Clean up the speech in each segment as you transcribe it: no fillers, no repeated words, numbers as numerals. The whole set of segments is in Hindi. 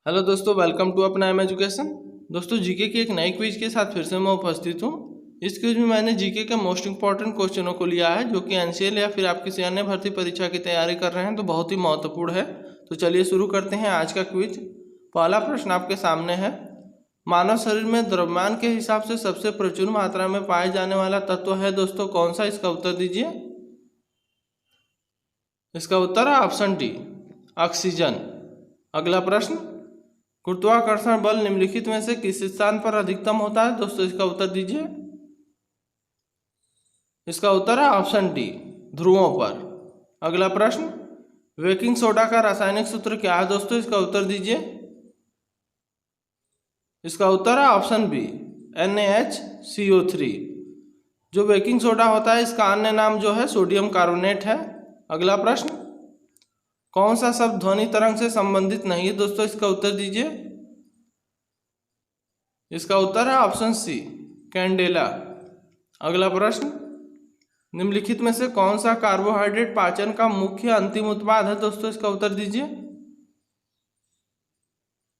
हेलो दोस्तों, वेलकम टू अपना एम एजुकेशन। दोस्तों, जीके की एक नई क्विज के साथ फिर से मैं उपस्थित हूँ। इस क्विज में मैंने जीके के मोस्ट इंपॉर्टेंट क्वेश्चनों को लिया है, जो कि एनसीएल या फिर आप किसी अन्य भर्ती परीक्षा की तैयारी कर रहे हैं तो बहुत ही महत्वपूर्ण है। तो चलिए शुरू करते हैं आज का क्विज। पहला प्रश्न आपके सामने है, मानव शरीर में द्रव्यमान के हिसाब से सबसे प्रचुर मात्रा में पाए जाने वाला तत्व है दोस्तों कौन सा? इसका उत्तर दीजिए। इसका उत्तर है ऑप्शन डी, ऑक्सीजन। अगला प्रश्न, गुरुत्वाकर्षण बल निम्नलिखित में से किस स्थान पर अधिकतम होता है दोस्तों? इसका उत्तर दीजिए। इसका उत्तर है ऑप्शन डी, ध्रुवों पर। अगला प्रश्न, बेकिंग सोडा का रासायनिक सूत्र क्या है दोस्तों? इसका उत्तर दीजिए। इसका उत्तर है ऑप्शन बी, NaHCO3। जो बेकिंग सोडा होता है इसका अन्य नाम जो है सोडियम कार्बोनेट है। अगला प्रश्न, कौन सा शब्द ध्वनि तरंग से संबंधित नहीं है दोस्तों? इसका उत्तर दीजिए। इसका उत्तर है ऑप्शन सी, कैंडेला। अगला प्रश्न, निम्नलिखित में से कौन सा कार्बोहाइड्रेट पाचन का मुख्य अंतिम उत्पाद है दोस्तों? इसका उत्तर दीजिए।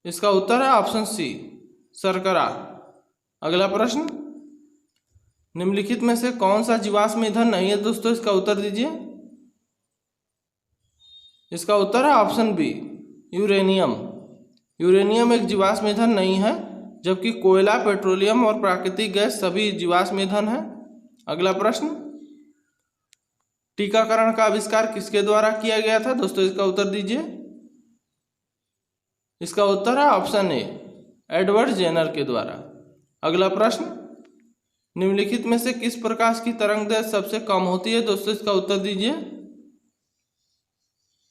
इसका उत्तर है ऑप्शन सी, शर्करा। अगला प्रश्न, निम्नलिखित में से कौन सा जीवाश्म ईंधन नहीं है दोस्तों? इसका उत्तर दीजिए। इसका उत्तर है ऑप्शन बी, यूरेनियम। यूरेनियम एक जीवाश्म ईंधन नहीं है, जबकि कोयला, पेट्रोलियम और प्राकृतिक गैस सभी जीवाश्म ईंधन है। अगला प्रश्न, टीकाकरण का आविष्कार किसके द्वारा किया गया था दोस्तों? इसका उत्तर दीजिए। इसका उत्तर है ऑप्शन ए, एडवर्ड जेनर के द्वारा। अगला प्रश्न, निम्नलिखित में से किस प्रकाश की तरंग दैर्घ्य सबसे कम होती है दोस्तों? इसका उत्तर दीजिए।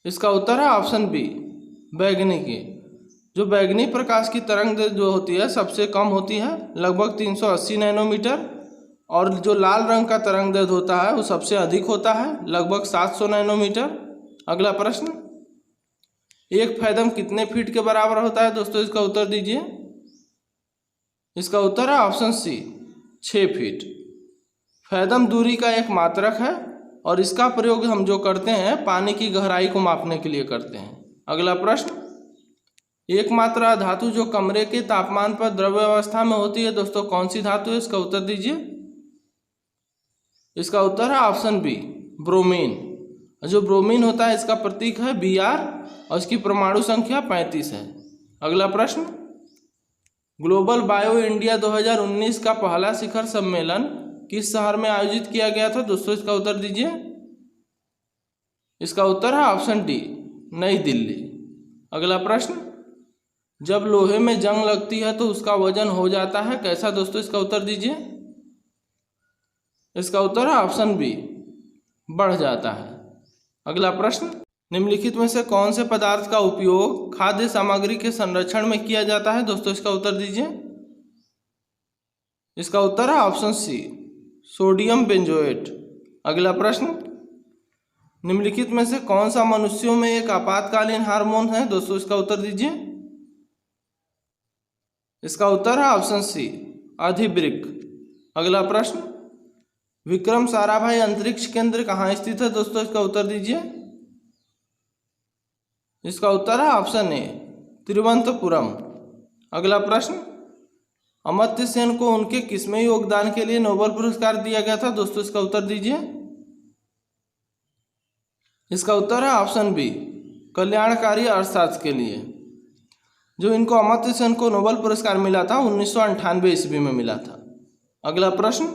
इसका उत्तर है ऑप्शन बी, बैगनी की। जो बैगनी प्रकाश की तरंग दैर्घ्य जो होती है सबसे कम होती है, लगभग 380 नैनोमीटर। और जो लाल रंग का तरंग दैर्घ्य होता है वो सबसे अधिक होता है, लगभग 700 नैनोमीटर। अगला प्रश्न, एक फैदम कितने फीट के बराबर होता है दोस्तों? इसका उत्तर दीजिए। इसका उत्तर है ऑप्शन सी, 6 फीट। फैदम दूरी का एक मात्रक है और इसका प्रयोग हम जो करते हैं पानी की गहराई को मापने के लिए करते हैं। अगला प्रश्न, एकमात्र धातु जो कमरे के तापमान पर द्रव्य अवस्था में होती है दोस्तों कौन सी धातु है? इसका उत्तर दीजिए। इसका उत्तर है ऑप्शन बी, ब्रोमीन। जो ब्रोमीन होता है इसका प्रतीक है Br और इसकी परमाणु संख्या 35 है। अगला प्रश्न, ग्लोबल बायो इंडिया 2019 का पहला शिखर सम्मेलन किस शहर में आयोजित किया गया था दोस्तों? इसका उत्तर दीजिए। इसका उत्तर है ऑप्शन डी, नई दिल्ली। अगला प्रश्न, जब लोहे में जंग लगती है तो उसका वजन हो जाता है कैसा दोस्तों? इसका उत्तर दीजिए। इसका उत्तर है ऑप्शन बी, बढ़ जाता है। अगला प्रश्न, निम्नलिखित में से कौन से पदार्थ का उपयोग खाद्य सामग्री के संरक्षण में किया जाता है दोस्तों? इसका उत्तर दीजिए। इसका उत्तर है ऑप्शन सी, सोडियम बेंजोएट। अगला प्रश्न, निम्नलिखित में से कौन सा मनुष्यों में एक आपातकालीन हार्मोन है दोस्तों? इसका उत्तर दीजिए। इसका उत्तर है ऑप्शन सी, अधिवृक्क। अगला प्रश्न, विक्रम साराभाई अंतरिक्ष केंद्र कहाँ स्थित है दोस्तों? इसका उत्तर दीजिए। इसका उत्तर है ऑप्शन ए, तिरुवनंतपुरम। अगला प्रश्न, अमर्त्य सेन को उनके किसमें योगदान के लिए नोबेल पुरस्कार दिया गया था दोस्तों? इसका उत्तर दीजिए। इसका उत्तर है ऑप्शन बी, कल्याणकारी अर्थशास्त्र के लिए। जो इनको अमर्त्य सेन को नोबेल पुरस्कार मिला था 1998 ईस्वी में मिला था। अगला प्रश्न,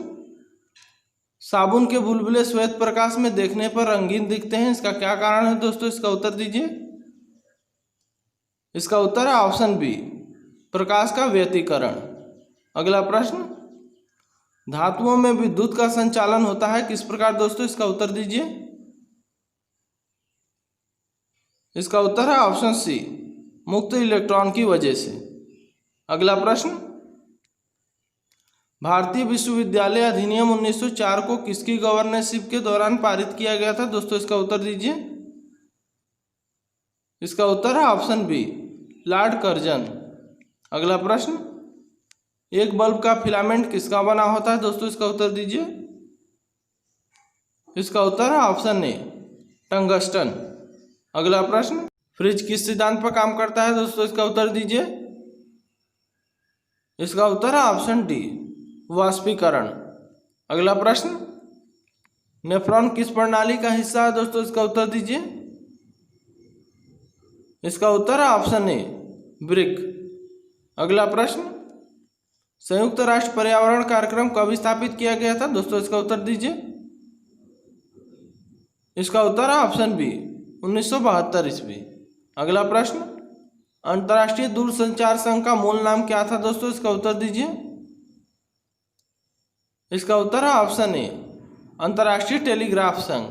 साबुन के बुलबुले श्वेत प्रकाश में देखने पर रंगीन दिखते हैं, इसका क्या कारण है दोस्तों? इसका उत्तर दीजिए। इसका उत्तर है ऑप्शन बी, प्रकाश का व्यतिकरण। अगला प्रश्न, धातुओं में विद्युत का संचालन होता है किस प्रकार दोस्तों? इसका उत्तर दीजिए। इसका उत्तर है ऑप्शन सी, मुक्त इलेक्ट्रॉन की वजह से। अगला प्रश्न, भारतीय विश्वविद्यालय अधिनियम 1904 को किसकी गवर्नरशिप के दौरान पारित किया गया था दोस्तों? इसका उत्तर दीजिए। इसका उत्तर है ऑप्शन बी, लॉर्ड कर्जन। अगला प्रश्न, एक बल्ब का फिलामेंट किसका बना होता है दोस्तों? इसका उत्तर दीजिए। इसका उत्तर है ऑप्शन ए, टंगस्टन। अगला प्रश्न, फ्रिज किस सिद्धांत पर काम करता है दोस्तों, इसका उत्तर दीजिए। इसका उत्तर है ऑप्शन डी, वाष्पीकरण। अगला प्रश्न, नेफ्रॉन किस प्रणाली का हिस्सा है दोस्तों, इसका उत्तर दीजिए। इसका उत्तर है ऑप्शन ए, ब्रिक। अगला प्रश्न, संयुक्त राष्ट्र पर्यावरण कार्यक्रम कब स्थापित किया गया था दोस्तों, इसका उत्तर दीजिए। इसका उत्तर है ऑप्शन बी, 1972 ईस्वी। अगला प्रश्न, अंतर्राष्ट्रीय दूरसंचार संघ का मूल नाम क्या था दोस्तों, इसका उत्तर दीजिए। इसका उत्तर है ऑप्शन ए, अंतर्राष्ट्रीय टेलीग्राफ संघ।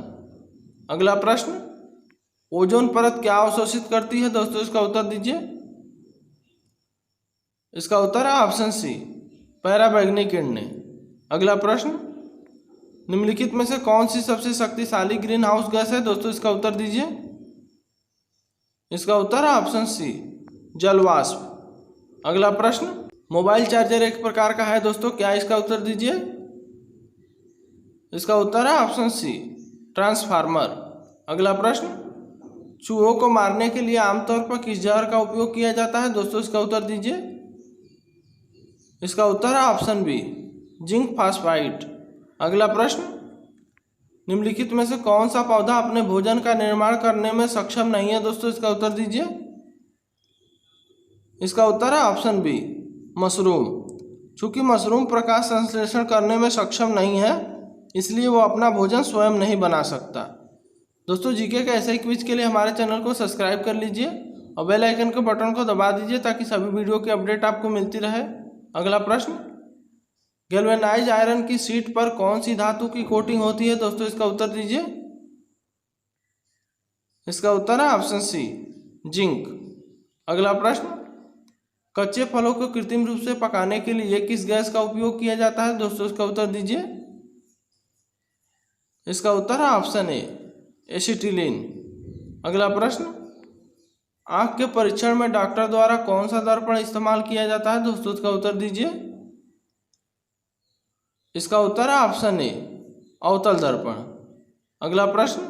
अगला प्रश्न, ओजोन परत क्या अवशोषित करती है दोस्तों, इसका उत्तर दीजिए। इसका उत्तर है ऑप्शन सी, पराबैंगनी किरणें। अगला प्रश्न, निम्नलिखित में से कौन सी सबसे शक्तिशाली ग्रीन हाउस गैस है दोस्तों, इसका उत्तर दीजिए। इसका उत्तर है ऑप्शन सी, जलवाष्प। अगला प्रश्न, मोबाइल चार्जर एक प्रकार का है दोस्तों, क्या, इसका उत्तर दीजिए। इसका उत्तर है ऑप्शन सी, ट्रांसफार्मर। अगला प्रश्न, चूहों को मारने के लिए आमतौर पर किस जहर का उपयोग किया जाता है दोस्तों, इसका उत्तर दीजिए। इसका उत्तर है ऑप्शन बी, जिंक फास्फाइड। अगला प्रश्न, निम्नलिखित में से कौन सा पौधा अपने भोजन का निर्माण करने में सक्षम नहीं है दोस्तों, इसका उत्तर दीजिए। इसका उत्तर है ऑप्शन बी, मशरूम। चूंकि मशरूम प्रकाश संश्लेषण करने में सक्षम नहीं है, इसलिए वो अपना भोजन स्वयं नहीं बना सकता। दोस्तों, जीके के ऐसे ही क्विज के लिए हमारे चैनल को सब्सक्राइब कर लीजिए और बेल आइकन के बटन को दबा दीजिए ताकि सभी वीडियो की अपडेट आपको मिलती रहे। अगला प्रश्न, गैल्वेनाइज आयरन की शीट पर कौन सी धातु की कोटिंग होती है दोस्तों, इसका उत्तर दीजिए। इसका उत्तर है ऑप्शन सी, जिंक। अगला प्रश्न, कच्चे फलों को कृत्रिम रूप से पकाने के लिए किस गैस का उपयोग किया जाता है दोस्तों, इसका उत्तर दीजिए। इसका उत्तर है ऑप्शन ए, एसिटिलीन। अगला प्रश्न, आंख के परीक्षण में डॉक्टर द्वारा कौन सा दर्पण इस्तेमाल किया जाता है दोस्तों, इसका उत्तर दीजिए। इसका उत्तर है ऑप्शन ए, अवतल दर्पण। अगला प्रश्न,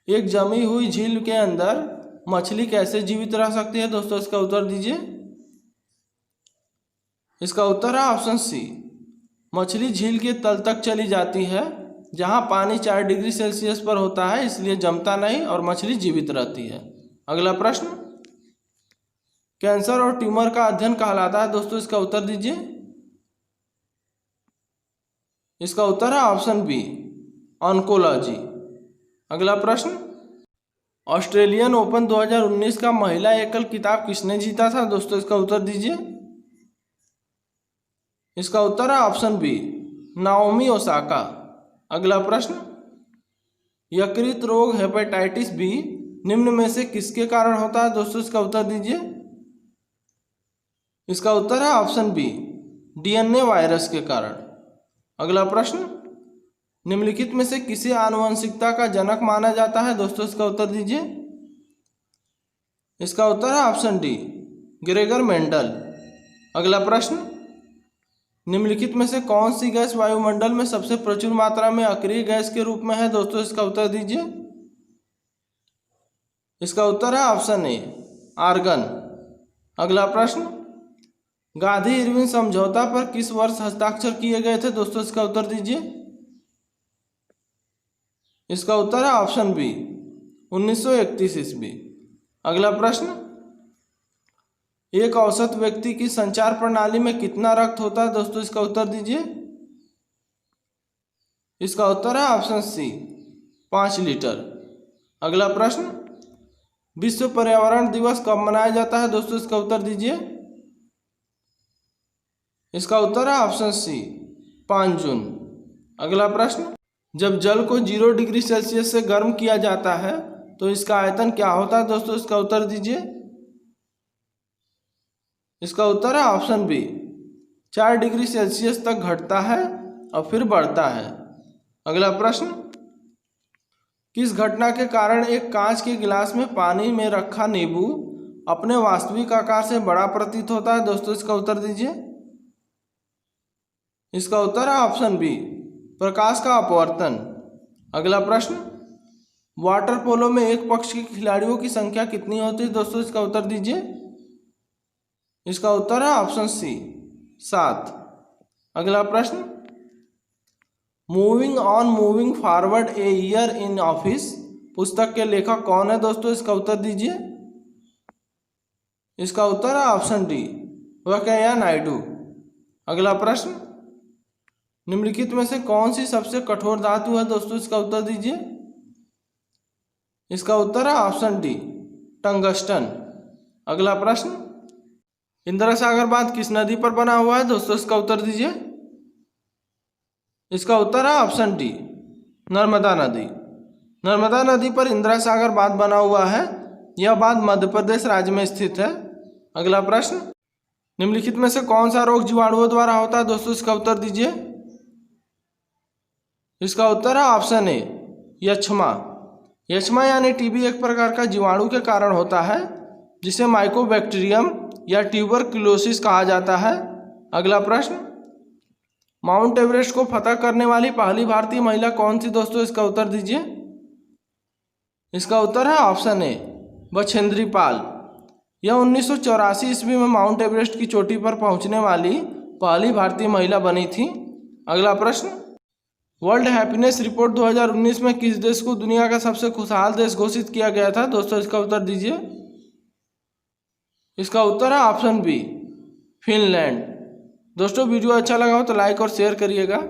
एक जमी हुई झील के अंदर मछली कैसे जीवित रह सकती है दोस्तों, इसका उत्तर दीजिए। इसका उत्तर है ऑप्शन सी, मछली झील के तल तक चली जाती है जहां पानी 4 डिग्री सेल्सियस पर होता है, इसलिए जमता नहीं और मछली जीवित रहती है। अगला प्रश्न, कैंसर और ट्यूमर का अध्ययन कहलाता है दोस्तों, इसका उत्तर दीजिए। इसका उत्तर है ऑप्शन बी, ऑन्कोलॉजी। अगला प्रश्न, ऑस्ट्रेलियन ओपन 2019 का महिला एकल खिताब किसने जीता था दोस्तों, इसका उत्तर दीजिए। इसका उत्तर है ऑप्शन बी, नाओमी ओसाका। अगला प्रश्न, यकृत रोग हेपेटाइटिस बी निम्न में से किसके कारण होता है दोस्तों, इसका उत्तर दीजिए। इसका उत्तर है ऑप्शन बी, डीएनए वायरस के कारण। अगला प्रश्न, निम्नलिखित में से किसे आनुवंशिकता का जनक माना जाता है दोस्तों, इसका उत्तर दीजिए। इसका उत्तर है ऑप्शन डी, ग्रेगर मेंडल। अगला प्रश्न, निम्नलिखित में से कौन सी गैस वायुमंडल में सबसे प्रचुर मात्रा में अक्रिय गैस के रूप में है दोस्तों, इसका उत्तर दीजिए। इसका उत्तर है ऑप्शन ए, आर्गन। अगला प्रश्न, गांधी इरविन समझौता पर किस वर्ष हस्ताक्षर किए गए थे दोस्तों, इसका उत्तर दीजिए। इसका उत्तर है ऑप्शन बी, 1931 ईस्वी। अगला प्रश्न, एक औसत व्यक्ति की संचार प्रणाली में कितना रक्त होता है दोस्तों, इसका उत्तर दीजिए। इसका उत्तर है ऑप्शन सी, 5 लीटर। अगला प्रश्न, विश्व पर्यावरण दिवस कब मनाया जाता है दोस्तों, इसका उत्तर दीजिए। इसका उत्तर है ऑप्शन सी, 5 जून। अगला प्रश्न, जब जल को 0 डिग्री सेल्सियस से गर्म किया जाता है तो इसका आयतन क्या होता है दोस्तों, इसका उत्तर दीजिए। इसका उत्तर है ऑप्शन बी, 4 डिग्री सेल्सियस तक घटता है और फिर बढ़ता है। अगला प्रश्न, किस घटना के कारण एक कांच के गिलास में पानी में रखा नींबू अपने वास्तविक आकार से बड़ा प्रतीत होता है दोस्तों, इसका उत्तर दीजिए। इसका उत्तर है ऑप्शन बी, प्रकाश का अपवर्तन। अगला प्रश्न, वाटर पोलो में एक पक्ष के खिलाड़ियों की संख्या कितनी होती है दोस्तों? इसका उत्तर दीजिए। इसका उत्तर है ऑप्शन सी 7। अगला प्रश्न, moving on moving forward a year in office पुस्तक के लेखक कौन है दोस्तों? इसका उत्तर दीजिए। इसका उत्तर है ऑप्शन डी वेंकैया नायडू। अगला प्रश्न, निम्नलिखित में से कौन सी सबसे कठोर धातु है दोस्तों? इसका उत्तर दीजिए। इसका उत्तर है ऑप्शन डी टंगस्टन। अगला प्रश्न, इंदिरा सागर बांध किस नदी पर बना हुआ है दोस्तों? इसका उत्तर दीजिए। इसका उत्तर है ऑप्शन डी नर्मदा नदी। नर्मदा नदी पर इंदिरा सागर बांध बना हुआ है। यह बांध मध्य प्रदेश राज्य में स्थित है। अगला प्रश्न, निम्नलिखित में से कौन सा रोग जीवाणुओं द्वारा होता है दोस्तों? इसका उत्तर दीजिए। इसका उत्तर है ऑप्शन ए यक्ष्मा। यक्ष्मा यानी टीबी एक प्रकार का जीवाणु के कारण होता है जिसे माइकोबैक्टीरियम या ट्यूबरक्लोसिस कहा जाता है। अगला प्रश्न, माउंट एवरेस्ट को फतह करने वाली पहली भारतीय महिला कौन थी दोस्तों? इसका उत्तर दीजिए। इसका उत्तर है ऑप्शन ए बछेंद्री पाल। यह 1984 ईस्वी में माउंट एवरेस्ट की चोटी पर पहुंचने वाली पहली भारतीय महिला बनी थी। अगला प्रश्न, वर्ल्ड हैप्पीनेस रिपोर्ट 2019 में किस देश को दुनिया का सबसे खुशहाल देश घोषित किया गया था दोस्तों? इसका उत्तर दीजिए। इसका उत्तर है ऑप्शन बी फिनलैंड। दोस्तों वीडियो अच्छा लगा हो तो लाइक और शेयर करिएगा।